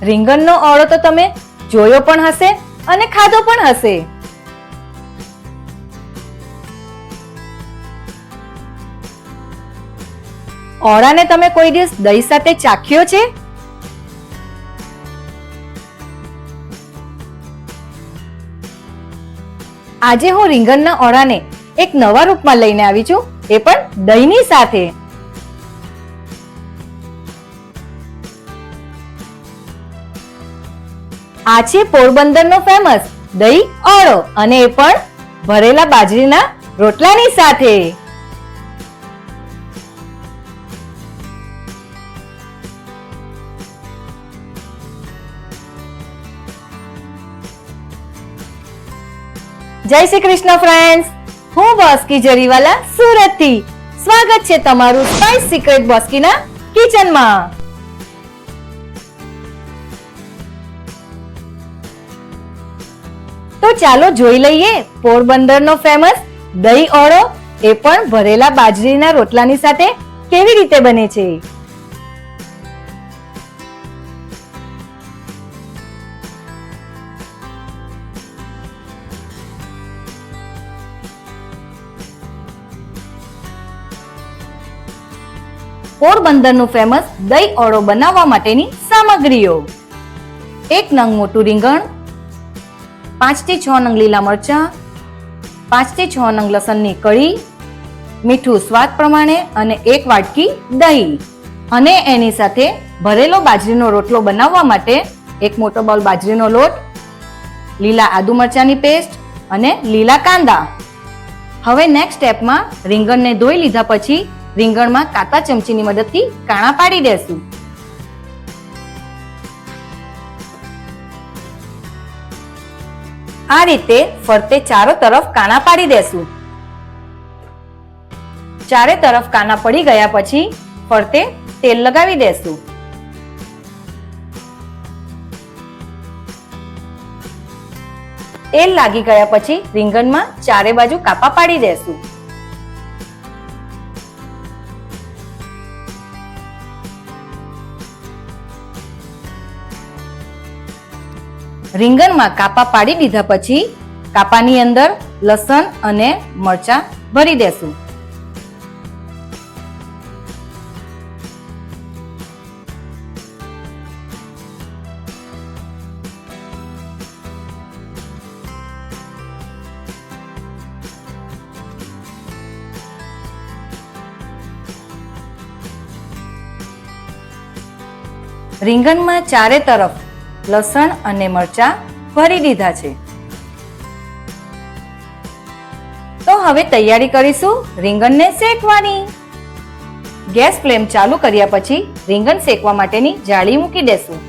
રીંગણનો ઓળો તો તમે જોયો પણ હશે અને ખાધો પણ હશે. ઓળાને તમે કોઈ દિવસ દહીં સાથે ચાખ્યો છે? આજે હું રીંગણના ઓળાને એક નવા રૂપમાં લઈને આવી છું, એ પણ દહીંની સાથે. આ છે પોરબંદરનો ફેમસ દહીં ઓળો અને એ પણ ભરેલા બાજરીના રોટલાની સાથે. જય શ્રી કૃષ્ણ ફ્રેન્ડ્સ, હું બોસ્કી જરીવાલા સુરતથી. સ્વાગત છે તમારું સ્પાઇસ સિક્રેટ બોસ્કીના કિચનમાં. તો ચાલો જોઈ લઈએ પોરબંદરનો ફેમસ દહીં ઓળો, એ પણ ભરેલા બાજરીના રોટલાની સાથે કેવી રીતે બને છે. પોરબંદરનું ફેમસ દહીં ઓળો બનાવવા માટેની સામગ્રીઓ: 1 નંગ મોટું રીંગણ, 5 થી 6 નંગ લીલા મરચા, 5 થી 6 નંગ લસણની કળી, મીઠું સ્વાદ પ્રમાણે અને 1 વાટકી દહીં. અને એની સાથે ભરેલો બાજરીનો રોટલો બનાવવા માટે 1 મોટો બાઉલ બાજરીનો લોટ, લીલા આદુ મરચાની પેસ્ટ અને લીલા કાંદા. હવે નેક્સ્ટ સ્ટેપમાં રીંગણને ધોઈ લીધા પછી રીંગણમાં કાતા ચમચીની મદદથી કાણા પાડી દેશું. આ રીતે ફરતે ચારો તરફ કાણા પાડી દેશું. ચારે તરફ કાણા પડી ગયા પછી ફરતે તેલ લગાવી દેશું. તેલ લાગી ગયા પછી રીંગણમાં ચારે બાજુ કાપા પાડી દેશું. રીંગણમાં કાપા પાડી દીધા પછી કાપાની અંદર લસણ અને મરચા ભરી દેશું. રીંગણમાં ચારે તરફ લસણ અને મરચા ભરી દીધા છે. તો હવે તૈયારી કરીશું રીંગણને શેકવાની. ગેસ ફ્લેમ ચાલુ કર્યા પછી રીંગણ શેકવા માટેની જાળી મૂકી દેશું.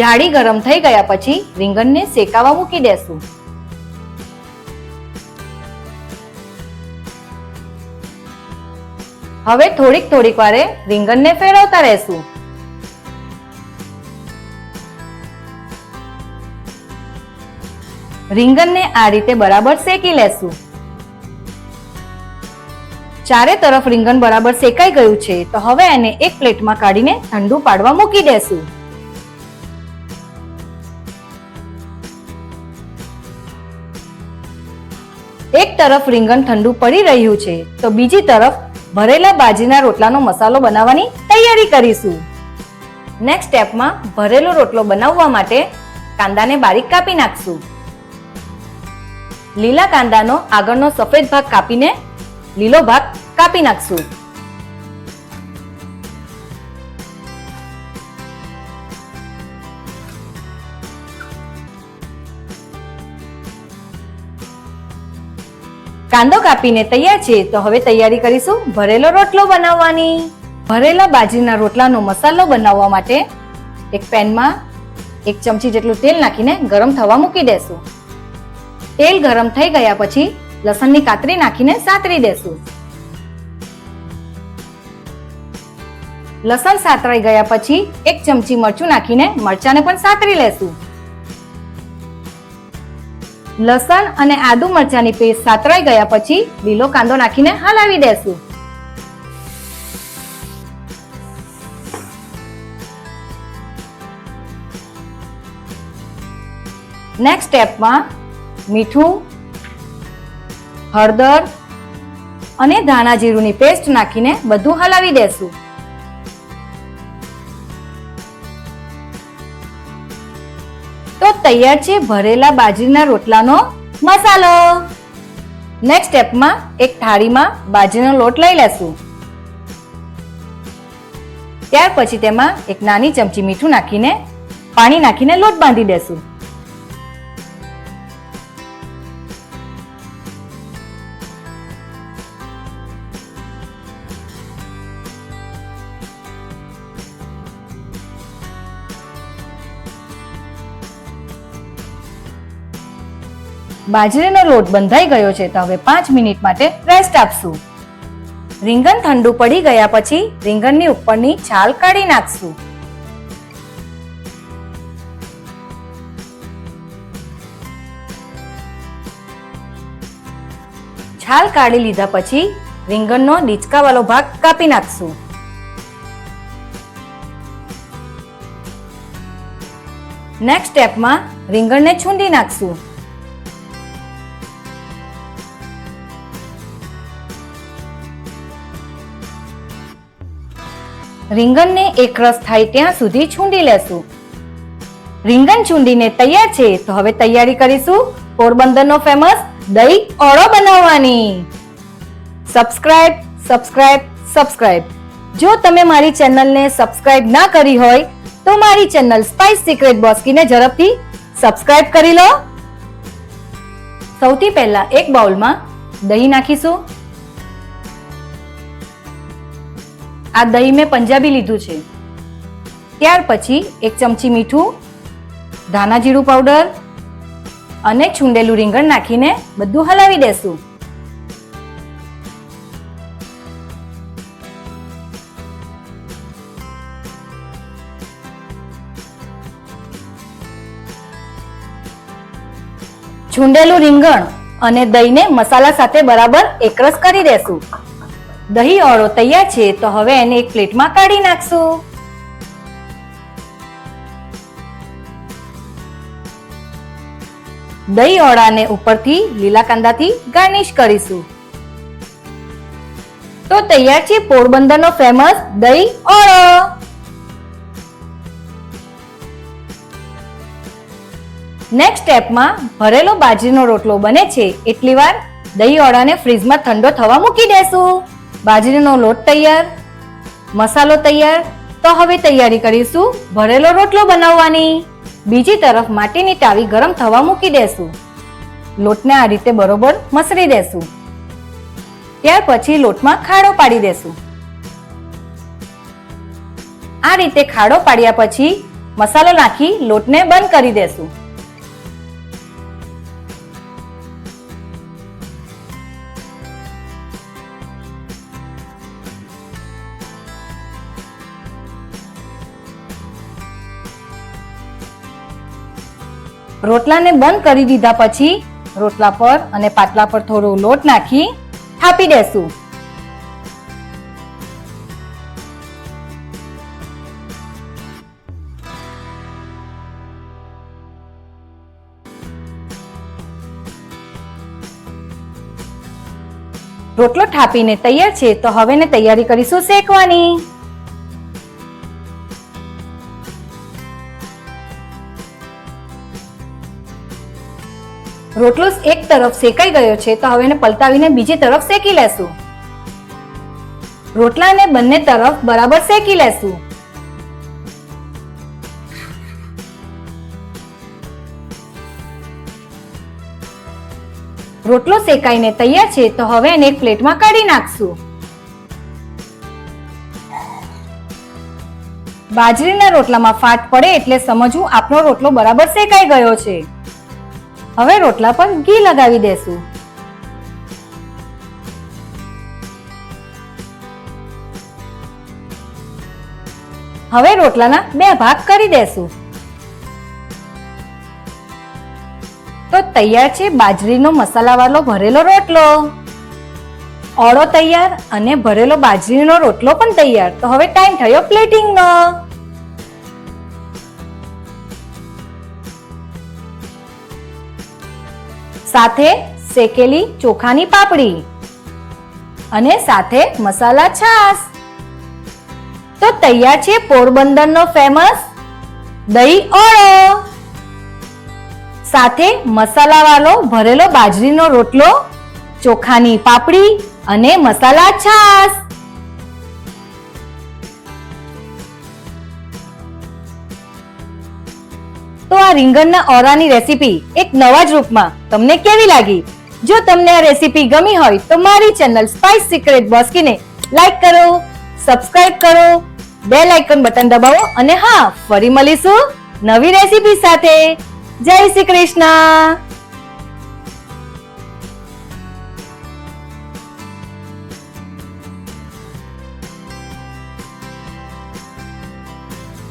જાળી ગરમ થઈ ગયા પછી રીંગણને શેકાવા મૂકી દેશું. હવે થોડીક વારે રીંગણને ફેરવતા રહેશું. રીંગણને આ રીતે બરાબર શેકી લેશું. ચારે તરફ રીંગણ બરાબર શેકાઈ ગયું છે તો હવે એને એક પ્લેટમાં કાઢીને ઠંડુ પાડવા મૂકી દેશું. એક તરફ રીંગણ ઠંડુ પડી રહ્યું છે તો બીજી તરફ ભરેલા બાજરીના રોટલાનો મસાલો બનાવવાની તૈયારી કરીશું. નેક્સ્ટ સ્ટેપમાં ભરેલો રોટલો બનાવવા માટે કાંદાને બારીક કાપી નાખશું. લીલા કાંદાનો આગળનો સફેદ ભાગ કાપીને લીલો ભાગ કાપી નાખશું. કાંદો કાપીને તૈયાર છે તો હવે તૈયારી કરીશું ભરેલો રોટલો બનાવવાની. ભરેલા બાજરીના રોટલાનો મસાલો બનાવવા માટે એક પેનમાં 1 ચમચી જેટલું તેલ નાખીને ગરમ થવા મૂકી દેશું. તેલ ગરમ થઈ ગયા પછી લસણની કાતરી નાખીને સાતરી દેશું. લસણ સાતરાઈ ગયા પછી 1 ચમચી મરચું નાખીને મરચાને પણ સાતરી લેશું. લસણ અને આદુ મરચાની પેસ્ટ સાતરાઈ ગયા પછી લીલો કાંદો નાખીને હલાવી દેશું. નેક્સ્ટ સ્ટેપમાં મીઠું, હળદર અને ધાણા જીરુંની પેસ્ટ નાખીને બધું હલાવી દેશું. તો તૈયાર છે ભરેલા બાજરીના રોટલાનો મસાલો. નેક્સ્ટ સ્ટેપમાં એક થાળીમાં બાજરીનો લોટ લઈ લેશું. ત્યાર પછી તેમાં એક નાની ચમચી મીઠું નાખીને પાણી નાખીને લોટ બાંધી દેશું. બાજરીનો લોટ બંધાઈ ગયો છે તો હવે 5 મિનિટ માટે રેસ્ટ આપશું. રીંગણ ઠંડુ પડી ગયા પછી રીંગણની ઉપરની છાલ કાઢી નાખશું. છાલ કાઢી લીધા પછી રીંગણનો ડીચકાવાળો ભાગ કાપી નાખશું. નેક્સ્ટ સ્ટેપમાં રીંગણને છૂંદી નાખશું. રીંગણને એકરસ થાય ત્યાં સુધી છૂંદી લેશું. રીંગણ છૂંદીને તૈયાર છે તો હવે તૈયારી કરીશું પોરબંદરનો ફેમસ દહીં ઓળો બનાવવાની. Subscribe subscribe subscribe. જો તમે મારી ચેનલને સબસ્ક્રાઇબ ના કરી હોય તો મારી ચેનલ સ્પાઇસ સિક્રેટ બોસ્કીને ઝડપથી સબસ્ક્રાઇબ કરી લો. સૌથી પહેલા એક બાઉલમાં દહીં નાખીશું. આ દહીં મેં પંજાબી લીધું છે. ત્યાર પછી એક ચમચી મીઠું, ધાણા જીરું પાવડર અને છૂંદેલું રીંગણ નાખીને બધું હલાવી દેશું. છૂંદેલું રીંગણ અને દહીંને મસાલા સાથે બરાબર એકરસ કરી દેશું. દહીં ઓળો તૈયાર છે તો હવે એને એક પ્લેટમાં કાઢી નાખશું. દહીં ઓળાને ઉપરથી લીલા કાંદાથી ગાર્નિશ કરીશું. તો તૈયાર છે પોરબંદરનો ફેમસ દહીં ઓળો. નેક્સ્ટ સ્ટેપમાં ભરેલો બાજરીનો રોટલો બને છે એટલી વાર દહીં ઓળાને ફ્રીજમાં ઠંડો થવા મૂકી દેશું. બાજરીનો લોટ તૈયાર, મસાલો તૈયાર. તો હવે તૈયારી કરીશું ભરેલો રોટલો બનાવવાની. બીજી તરફ માટીની તાવી ગરમ થવા મૂકી દેશું. લોટને આ રીતે બરોબર મસળી દેશું. ત્યાર પછી લોટમાં ખાડો પાડી દેશું. આ રીતે ખાડો પાડ્યા પછી મસાલો નાખી લોટને બંધ કરી દેશું. રોટલાને બંધ કરી દીધા પછી રોટલા પર અને પાટલા પર થોડો લોટ નાખી થાપી દેશું. રોટલો થાપીને તૈયાર છે તો હવે ને તૈયારી કરીશું શેકવાની. રોટલો એક તરફ શેકાઈ ગયો છે તો હવે એને પલટાવીને બીજી તરફ શેકી લેશું. રોટલાને બંને તરફ બરાબર શેકી લેશું. રોટલો શેકાઈને તૈયાર છે તો હવે એને એક પ્લેટમાં કાઢી નાખશું. બાજરીના રોટલામાં ફાટ પડે એટલે સમજવું આપણો રોટલો બરાબર શેકાઈ ગયો છે. હવે રોટલા પર ઘી લગાવી દેશું. હવે રોટલાના બે ભાગ કરી દેશું. તો તૈયાર છે બાજરીનો મસાલાવાળો ભરેલો રોટલો. ઓળો તૈયાર અને ભરેલો બાજરીનો રોટલો પણ તૈયાર. તો હવે ટાઈમ થયો પ્લેટિંગનો. સાથે શેકેલી ચોખાની પાપડી અને સાથે મસાલા છાશ. તો તૈયાર છે પોરબંદરનો ફેમસ દહીં ઓળો. સાથે મસાલાવાળો ભરેલો બાજરીનો રોટલો, ચોખાની પાપડી અને મસાલા છાશ. તો આ રીંગણના ઓળાની રેસીપી એક નવા જ રૂપમાં તમને કેવી લાગી? જો તમને આ રેસીપી ગમી હોય તો મારી ચેનલ સ્પાઇસ સિક્રેટ બોસ્કીને લાઈક કરો, સબસ્ક્રાઇબ કરો, બેલ આઇકન બટન દબાવો અને હા, ફરી મળીશું નવી રેસીપી સાથે. જય શ્રી કૃષ્ણ.